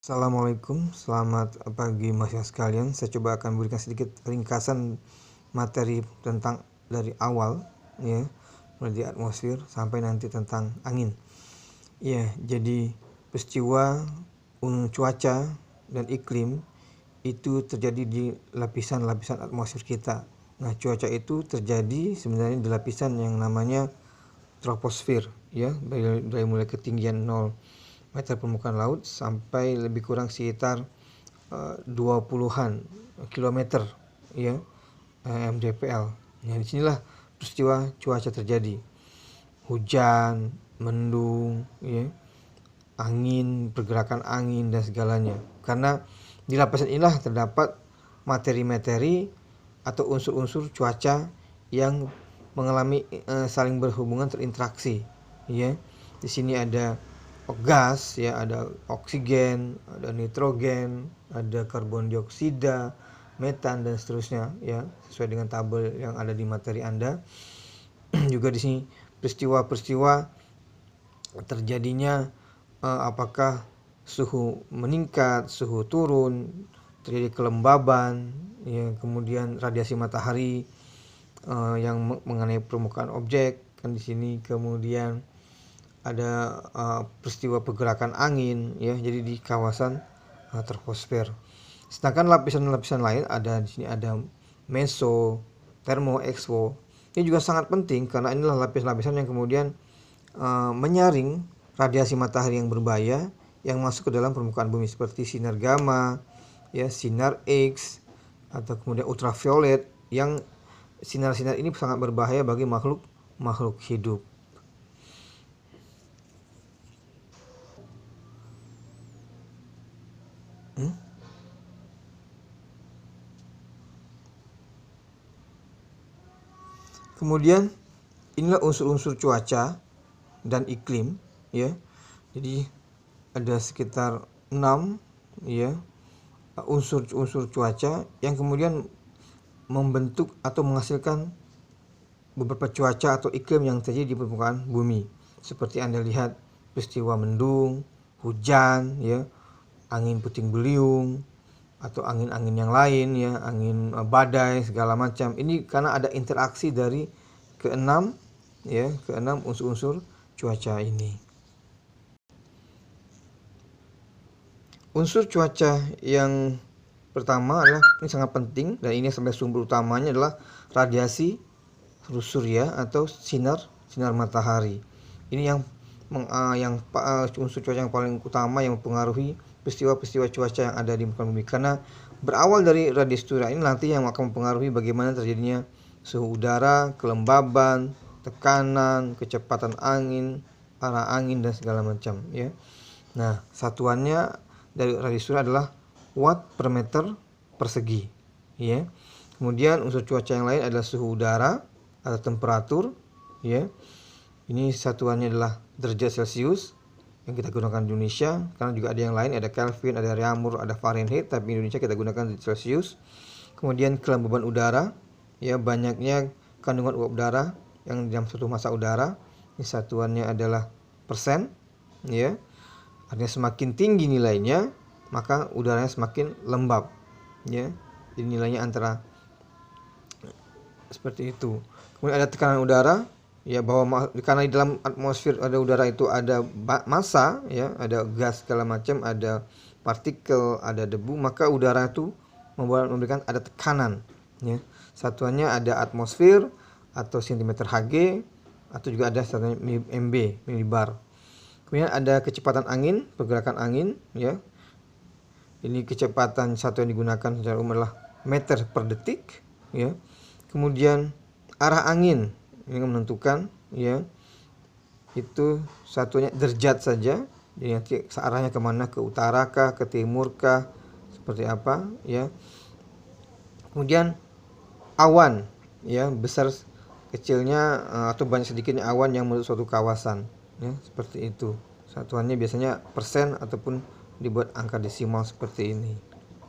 Assalamualaikum, selamat pagi mahasiswa sekalian. Saya coba akan berikan sedikit ringkasan materi tentang dari awal ya, mulai di atmosfer sampai nanti tentang angin. Ya, jadi peristiwa cuaca dan iklim itu terjadi di lapisan-lapisan atmosfer kita. Nah, cuaca itu terjadi sebenarnya di lapisan yang namanya troposfer ya, dari mulai ketinggian 0 meter permukaan laut sampai lebih kurang sekitar 20-an kilometer ya, mdpl. Nah, disinilah peristiwa cuaca terjadi. Hujan, mendung ya, angin, pergerakan angin dan segalanya. Karena di lapisan inilah terdapat materi-materi atau unsur-unsur cuaca yang mengalami saling berhubungan, terinteraksi ya. Di sini ada gas ya, ada oksigen, ada nitrogen, ada karbon dioksida, metan dan seterusnya ya, sesuai dengan tabel yang ada di materi Anda. Juga di sini peristiwa-peristiwa terjadinya apakah suhu meningkat, suhu turun, terjadi kelembaban ya, kemudian radiasi matahari yang mengenai permukaan objek kan di sini, kemudian ada peristiwa pergerakan angin ya, jadi di kawasan troposfer. Sedangkan lapisan-lapisan lain ada di sini, ada meso, termo, exo. Ini juga sangat penting karena inilah lapis-lapisan yang kemudian menyaring radiasi matahari yang berbahaya yang masuk ke dalam permukaan bumi seperti sinar gamma, ya, sinar X, atau kemudian ultraviolet, yang sinar-sinar ini sangat berbahaya bagi makhluk hidup. Kemudian inilah unsur-unsur cuaca dan iklim ya. Jadi ada sekitar 6 ya unsur-unsur cuaca yang kemudian membentuk atau menghasilkan beberapa cuaca atau iklim yang terjadi di permukaan bumi. Seperti Anda lihat peristiwa mendung, hujan ya, angin puting beliung, atau angin-angin yang lain ya, angin badai segala macam. Ini karena ada interaksi dari keenam unsur-unsur cuaca ini. Unsur cuaca yang pertama adalah, ini sangat penting dan ini sampai sumber utamanya adalah radiasi surya atau sinar matahari. Ini yang unsur cuaca yang paling utama yang mempengaruhi peristiwa-peristiwa cuaca yang ada di muka bumi, karena berawal dari radiasi surya ini nanti yang akan mempengaruhi bagaimana terjadinya suhu udara, kelembaban, tekanan, kecepatan angin, arah angin dan segala macam ya. Nah, satuannya dari radiasi surya adalah watt per meter persegi ya. Kemudian unsur cuaca yang lain adalah suhu udara atau temperatur ya. Ini satuannya adalah derajat Celcius yang kita gunakan di Indonesia, karena juga ada yang lain, ada Kelvin, ada Reaumur, ada Fahrenheit, tapi di Indonesia kita gunakan di Celcius. Kemudian kelembaban udara ya, banyaknya kandungan uap udara yang dalam suatu massa udara. Ini satuannya adalah persen ya. Artinya semakin tinggi nilainya maka udaranya semakin lembab ya. Jadi nilainya antara seperti itu. Kemudian ada tekanan udara ya, bahwa karena di dalam atmosfer ada udara itu ada massa ya, ada gas segala macam, ada partikel, ada debu, maka udara itu memberikan ada tekanan ya. Satuannya ada atmosfer atau cm Hg, atau juga ada satuannya MB, milibar. Kemudian ada kecepatan angin, pergerakan angin ya. Ini kecepatan satu yang digunakan secara umum adalah meter per detik ya. Kemudian arah angin yang menentukan ya, itu satunya derajat saja. Jadi nanti arahnya kemana, ke utara kah, ke timur kah, seperti apa ya. Kemudian awan ya, besar kecilnya atau banyak sedikitnya awan yang menutup suatu kawasan ya, seperti itu. Satuannya biasanya persen ataupun dibuat angka desimal seperti ini.